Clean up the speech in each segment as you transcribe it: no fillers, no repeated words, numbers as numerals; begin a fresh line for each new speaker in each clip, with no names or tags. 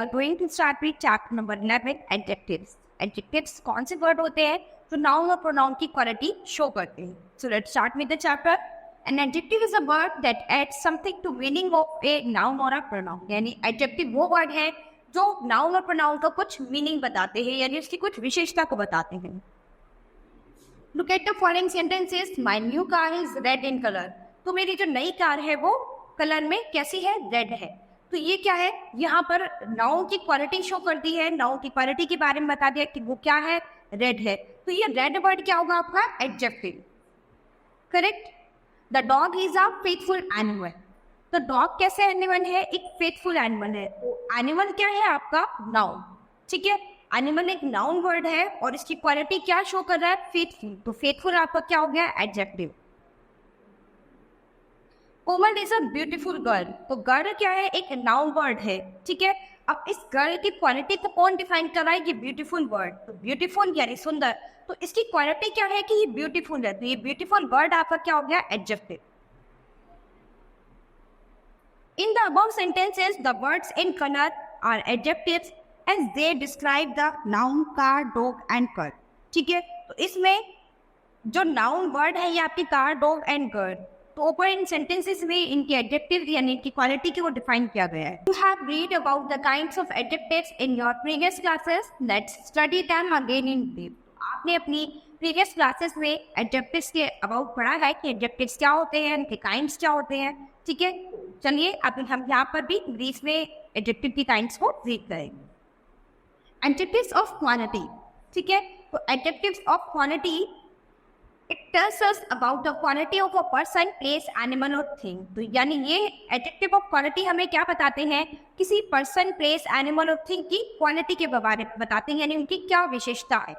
are going to start with chapter number 11, adjectives. Adjectives कौन से word होते हैं जो नाउन और प्रोनाउन की क्वालिटी शो करते हैं. So let's start with the chapter. An adjective is a word that adds something to meaning of a noun or a pronoun. यानी adjective वो वर्ड है जो नाउन और प्रोनाउन का कुछ मीनिंग बताते हैं, यानी उसकी कुछ विशेषता को बताते हैं. Look at the following sentences. My new car is red in color. तो मेरी जो नई कार है वो कलर में कैसी है? रेड है. तो ये क्या है? यहाँ पर नाउन की क्वालिटी शो करती है, नाउन की क्वालिटी के बारे में बता दिया कि वो क्या है? रेड है. तो ये रेड वर्ड क्या होगा आपका? Adjective. Correct. The dog is a faithful animal. तो डॉग कैसे एनिमल है? एक फेथफुल एनिमल है. तो एनिमल क्या है आपका? नाउन. ठीक है. एनिमल एक नाउन वर्ड है और इसकी क्वालिटी क्या शो कर रहा है? फेथफुल. तो फेथफुल आपका क्या हो गया? Adjective. Komal is a beautiful girl. तो गर्ल क्या है? एक नाउन वर्ड है. ठीक है. अब इस गर्ल की क्वालिटी को कौन डिफाइन कर रहा है? ये ब्यूटीफुल वर्ड. तो ब्यूटीफुल यानी सुंदर. तो इसकी क्वालिटी क्या है कि ये ब्यूटीफुल है. तो ये ब्यूटीफुल वर्ड आपका क्या हो गया? Adjective. In the above sentences, the words in color are adjectives as they describe the noun car, dog and girl. ठीक है. तो इसमें जो नाउन वर्ड है ये आपकी कार, डॉग एंड गर्ल. तो ऊपर इन सेंटेंसेस में इनकी एडजेक्टिव यानी इनकी क्वालिटी को डिफाइन किया गया है. You have read about the kinds of adjectives in your previous classes. Let's study them again in brief. आपने अपनी प्रीवियस क्लासेस में एडजेक्टिव्स के अबाउट पढ़ा है कि एडजेक्टिव्स क्या होते हैं, उनके काइंड्स क्या होते हैं. ठीक है. चलिए अब हम यहाँ पर भी ब्रीफ में एडजेक्टिव की काइंड्स को रीड करेंगे. Adjectives of quality. ठीक है. तो adjectives of quality it tells us about the quality of a person, place, animal और थिंग. तो यानी ये एडजेक्टिव ऑफ क्वालिटी हमें क्या बताते हैं? किसी पर्सन, प्लेस, एनिमल और थिंग की क्वालिटी के बारे में बताते हैं, यानी उनकी क्या विशेषता है.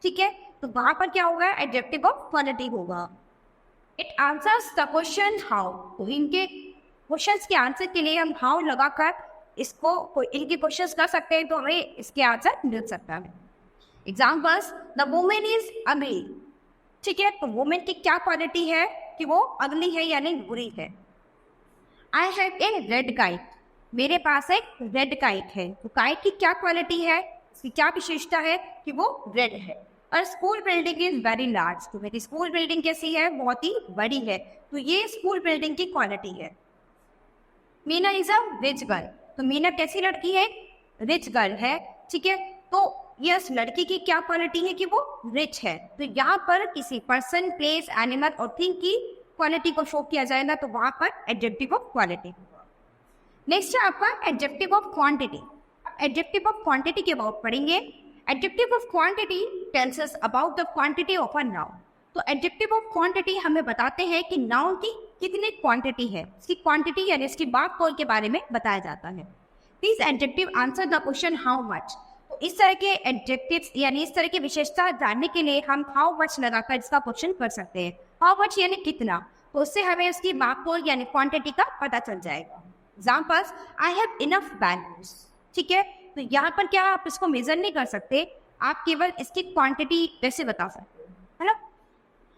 ठीक है. तो वहां पर क्या होगा? एडजेक्टिव ऑफ क्वालिटी होगा. It answers the question how. तो इनके क्वेश्चंस के आंसर के लिए हम हाउ लगाकर इसको इनके क्वेश्चंस कर सकते हैं, तो हमें इसके आंसर मिल सकता है. एग्जाम्पल्स. द वुमेन इज अगली. ठीक है. तो वुमेन की क्या क्वालिटी है कि वो अगली है यानी बुरी है. I have a red kite. मेरे पास एक रेड काइट है. तो काइट की क्या क्वालिटी है, इसकी क्या विशेषता है कि वो रेड है. और school building is very large. तो मेरी स्कूल बिल्डिंग कैसी है? बहुत ही बड़ी है. तो ये स्कूल बिल्डिंग की क्वालिटी है. Meena is a rich girl. तो मीना कैसी लड़की है? रिच गर्ल है. ठीक है. तो यस, लड़की की क्या क्वालिटी है कि वो रिच है. तो यहाँ पर किसी पर्सन, प्लेस, एनिमल और थिंग की क्वालिटी को शो किया जाएगा, तो वहां पर एडजेक्टिव ऑफ क्वालिटी होगा. नेक्स्ट है आपका adjective of quantity. Adjective of quantity के अबाउट पढ़ेंगे. Adjective of quantity tells us about the quantity of a noun. तो एडजेक्टिव ऑफ क्वांटिटी हमें बताते हैं कि नाउन की कितनी क्वांटिटी है. इसकी क्वांटिटी यानी इसकी बात तौल के बारे में बताया जाता है. This adjective answer the question how much. तो इस तरह के एडजेक्टिव्स यानी इस तरह की विशेषता जानने के लिए हम हाउ मच लगाकर इसका क्वेश्चन कर सकते हैं. हाउ मच यानी कितना. तो उससे हमें उसकी माप तौल यानी क्वांटिटी का पता चल जाएगा. Examples. I have enough balance. ठीक है. तो यहाँ पर क्या आप इसको मेजर नहीं कर सकते, आप केवल इसकी क्वांटिटी वैसे बता सकते हैं, है ना.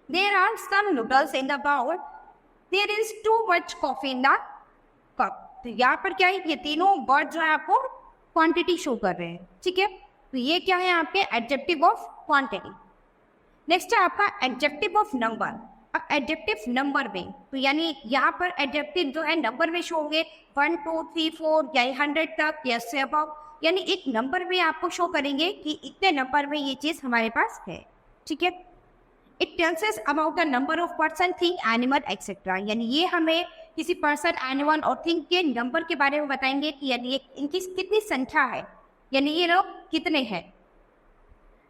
There are some noodles in the bowl. There is too much coffee in the cup. तो यहाँ पर क्या है? ये तीनों वर्ड जो है आपको क्वांटिटी शो कर रहे हैं. ठीक है. तो ये क्या है? आपके एडजेक्टिव ऑफ क्वांटिटी. नेक्स्ट है आपका एडजेक्टिव ऑफ नंबर. अब एडजेक्टिव नंबर में तो यानी यहाँ पर एडजेक्टिव जो है नंबर में शो होंगे 1 2 3 4 या 100 तक या से अबव, यानी एक नंबर में आपको शो करेंगे कि इतने नंबर में ये चीज हमारे पास है. ठीक है. It tells us about the number of person, thing, animal etcetera. यानी ये हमें किसी पर्सन, एनिमल और थिंग के नंबर के बारे में बताएंगे कि यानी इनकी कितनी संख्या है, यानी ये लोग कितने हैं.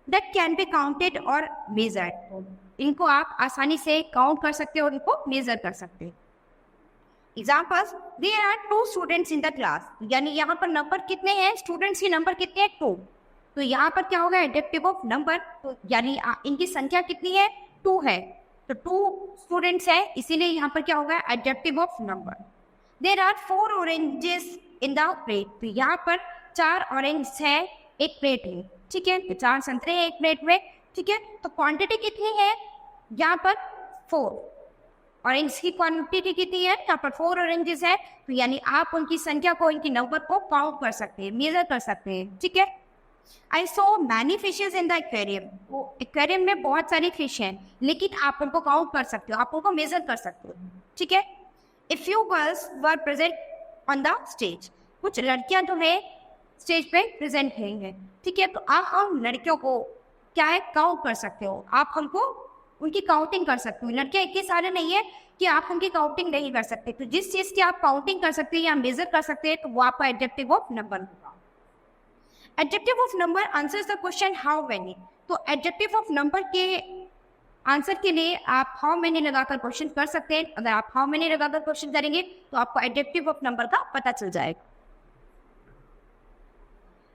दैट कैन बी काउंटेड और मेजर्ड. इनको आप आसानी से काउंट कर सकते हो और इनको मेजर कर सकते हैं. Examples. There are 2 students in the class. यानी यहाँ पर नंबर कितने हैं? स्टूडेंट्स के नंबर कितने हैं? 2. तो यहाँ पर क्या होगा? Adjective of number. तो यानी इनकी संख्या कितनी है? 2 है. तो 2 स्टूडेंट्स है, इसीलिए यहाँ पर क्या होगा? Adjective of number. There are 4 oranges in the plate. तो यहाँ पर 4 ऑरेंज है एक प्लेट में. ठीक है. तो 4 संतरे हैं एक प्लेट में. ठीक है. तो क्वांटिटी कितनी है यहाँ पर? 4. ऑरेंज की क्वांटिटी कितनी है, यहाँ पर 4 ऑरेंजेस है, तो यानी आप उनकी संख्या को, इनकी नंबर को काउंट कर सकते हैं, मेजर कर सकते हैं, ठीक है। I so many fishes in the aquarium, वो एक्वेरियम में बहुत सारी फिश हैं, लेकिन आप उनको काउंट कर सकते हो, आप उनको मेजर कर सकते हो, ठीक है। A few girls were present on the stage, कुछ लड़कियां जो है स्टेज पे प्रेजेंट हैं, ठीक है। तो आप हम लड़कियों को क्या है, काउंट कर सकते हो, आप हमको उनकी काउंटिंग कर सकते हो। लड़कियां इतने सारे नहीं है कि आप उनकी काउंटिंग नहीं कर सकते, तो जिस चीज़ की आप काउंटिंग कर सकते हैं या मेजर कर सकते हैं, तो वो आपका एडजेक्टिव ऑफ नंबर होगा। Adjective of number answers the question how many, तो एडजेक्टिव ऑफ नंबर के आंसर के लिए आप हाउ मेनी लगाकर क्वेश्चन कर सकते हैं। अगर आप हाउ मेनी लगाकर क्वेश्चन करेंगे तो आपको एडजेक्टिव ऑफ नंबर का पता चल जाएगा।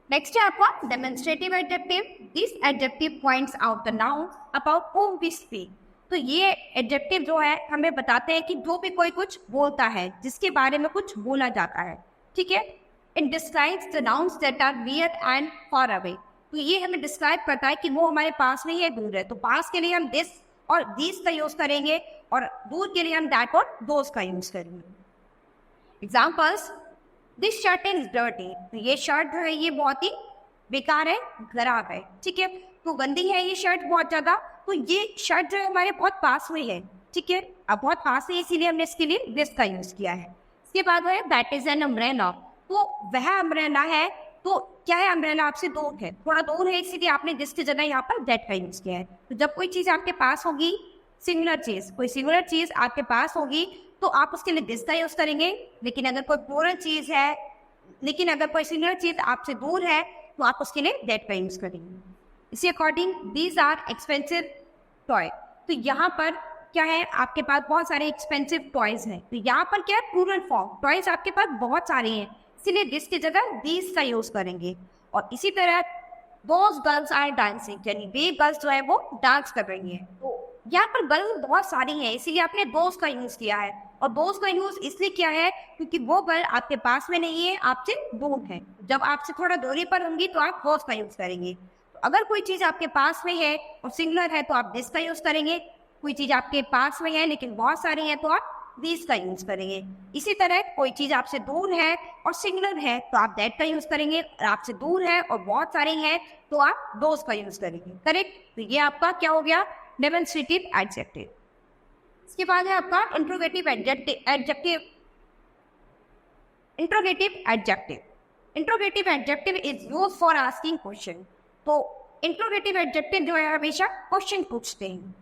नेक्स्ट है आपका demonstrative adjective. This adjective points out the noun about whom we speak, तो ये एडजेक्टिव जो है हमें बताते हैं कि जो भी कोई कुछ बोलता है, जिसके बारे में कुछ बोला जाता है, ठीक है। It describes the nouns that are near and far away, तो ये हमें डिस्क्राइब करता है कि वो हमारे पास नहीं है, दूर है। तो पास के लिए हम दिस और दीस का यूज करेंगे, और दूर के लिए हम दैट और दोस का यूज करेंगे। Examples, this shirt is dirty, तो ये शर्ट जो है ये बहुत ही बेकार है, खराब है, ठीक है। तो गंदी है ये शर्ट बहुत ज़्यादा, तो ये शर्ट जो है हमारे बहुत पास में है, ठीक है। अब बहुत पास है इसीलिए हमने इसके लिए दिस का यूज़ किया है। इसके बाद है दैट इज एन अम्ब्रेला, तो वह अम्ब्रेला है, तो क्या है, अम्ब्रेला आपसे दूर है, थोड़ा दूर है, इसीलिए आपने दिस की जगह यहाँ पर दैट का यूज़ किया है। तो जब कोई चीज़ आपके पास होगी, सिंगुलर चीज़, कोई सिंगुलर चीज़ आपके पास होगी, तो आप उसके लिए दिस का यूज़ करेंगे। लेकिन अगर कोई प्लूरल चीज़ है, लेकिन अगर कोई सिंगुलर चीज़ आपसे दूर है, तो आप उसके लिए दैट का यूज़ करेंगे। इसी according these are expensive toy, तो यहाँ पर क्या है, आपके पास बहुत सारे एक्सपेंसिव टॉयज हैं, तो यहाँ पर क्या है, प्लूरल फॉर्म, टॉयज आपके पास बहुत सारे हैं, इसीलिए दिस की जगह दीज का यूज करेंगे। और इसी तरह दोज गर्ल्स आर डांसिंग, यानी वे गर्ल्स जो है वो डांस कर रही हैं, तो यहाँ पर गर्ल बहुत सारी हैं, इसीलिए आपने दोस्त का यूज किया है। और दोस्त का यूज इसलिए किया है क्योंकि वो गर्ल आपके पास में नहीं है, आपसे दूर है। जब आपसे थोड़ा दूरी पर होंगी तो आप दोस्त का यूज करेंगे। तो अगर कोई चीज आपके पास में है और सिंगुलर है तो आप दिस का यूज करेंगे, कोई चीज आपके पास में है लेकिन बहुत सारी है तो आप दिस का यूज करेंगे। इसी तरह कोई चीज आपसे दूर है और सिंगुलर है तो आप दैट का यूज करेंगे, और आपसे दूर है और बहुत सारी है तो आप दोस का यूज करेंगे। करेक्ट, तो ये आपका क्या हो गया, डेमोन्स्ट्रेटिव एडजेक्टिव। इसके बाद है आपका interrogative adjective. Interrogative adjective, interrogative adjective is use for asking question, तो इंट्रोगेटिव एडजेक्टिव जो है हमेशा क्वेश्चन पूछते हैं।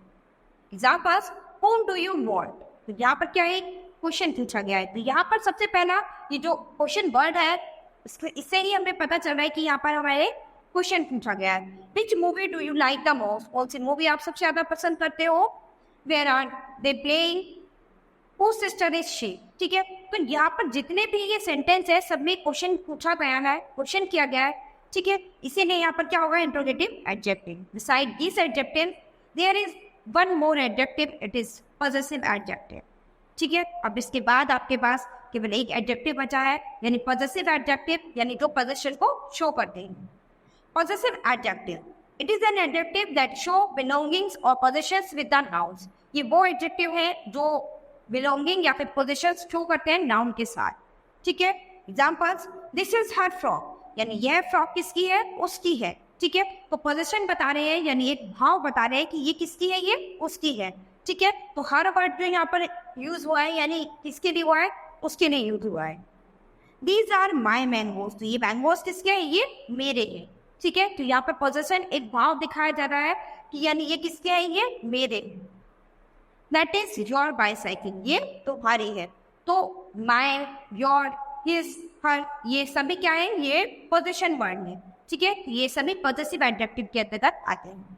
Examples, whom do you want, तो यहाँ पर क्या है, क्वेश्चन पूछा गया है। तो यहाँ पर सबसे पहला ये जो क्वेश्चन वर्ड है, इससे ही हमें पता चल रहा है कि यहाँ पर हमारे क्वेश्चन पूछा गया है। Which movie do you like the most, कौन सी मूवी आप सबसे ज्यादा पसंद करते हो। Where are they playing, whose sister is she, ठीक है। तो यहाँ पर जितने भी ये सेंटेंस है सब में क्वेश्चन पूछा गया है, क्वेश्चन किया गया है, ठीक है। इसीलिए यहाँ पर क्या होगा, interrogative adjective. Beside this adjective there is one more adjective, it is possessive adjective, ठीक है। अब इसके बाद आपके पास केवल एक एडजेक्टिव बचा है, यानी पॉजेसिव एडजेक्टिव, यानी जो पोजीशन को शो करते हैं। Possessive adjective, it is an adjective that show belongings और पोजीशंस विद द नाउन्स, ये वो एडजेक्टिव है जो बिलोंगिंग या फिर पोजीशंस शो करते हैं नाउन के साथ, ठीक है। Examples, this is her frock, यानी यह फ्रॉक किसकी है, उसकी है, ठीक है। तो पोजीशन बता रहे हैं, यानी एक भाव बता रहे हैं कि ये किसकी है, ये उसकी है, ठीक है। तो हर वर्ड जो यहाँ पर यूज हुआ है, यानी किसके लिए हुआ है, उसके लिए यूज हुआ है। दीज आर माई मैंगोज, तो ये मैंगोज किसके हैं, ये मेरे हैं, ठीक है। तो यहाँ पर पोजीशन एक भाव दिखाया जा रहा है कि यानी ये किसके हैं, ये मेरे। दैट इज योर बाईसाइकिल, ये तुम्हारी है। तो माई, योर, हिज, हर, ये सभी क्या है, ये पोजीशन वर्ड है, ठीक है। ये सभी पॉजेसिव एडजेक्टिव के अंतर्गत आते हैं।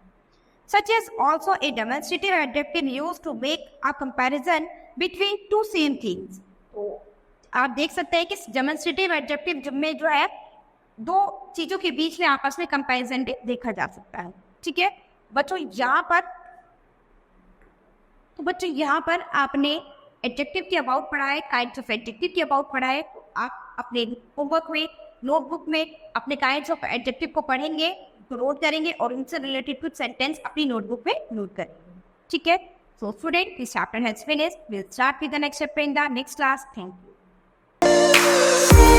Such as also a demonstrative adjective used to make a comparison between two same things. तो आप देख सकते हैं कि डेमोन्स्ट्रेटिव एडजेक्टिव में जो है दो चीजों के बीच में आपस में कंपैरिजन भी देखा जा सकता है, ठीक है। बच्चों यहाँ पर आपने एडजेक्टिव के अबाउट पढ़ा है, काइंड्स ऑफ एडजेक्टिव के अबाउट पढ़ा है। तो आप अपने होमवर्क में, नोटबुक में अपने काइंड्स ऑफ एडजेक्टिव को पढ़ेंगे, तो नोट करेंगे और उनसे रिलेटेड कुछ सेंटेंस अपनी नोटबुक में नोट करेंगे, ठीक है। So student, this chapter has finished. We'll start with the next chapter in the next class. Thank you.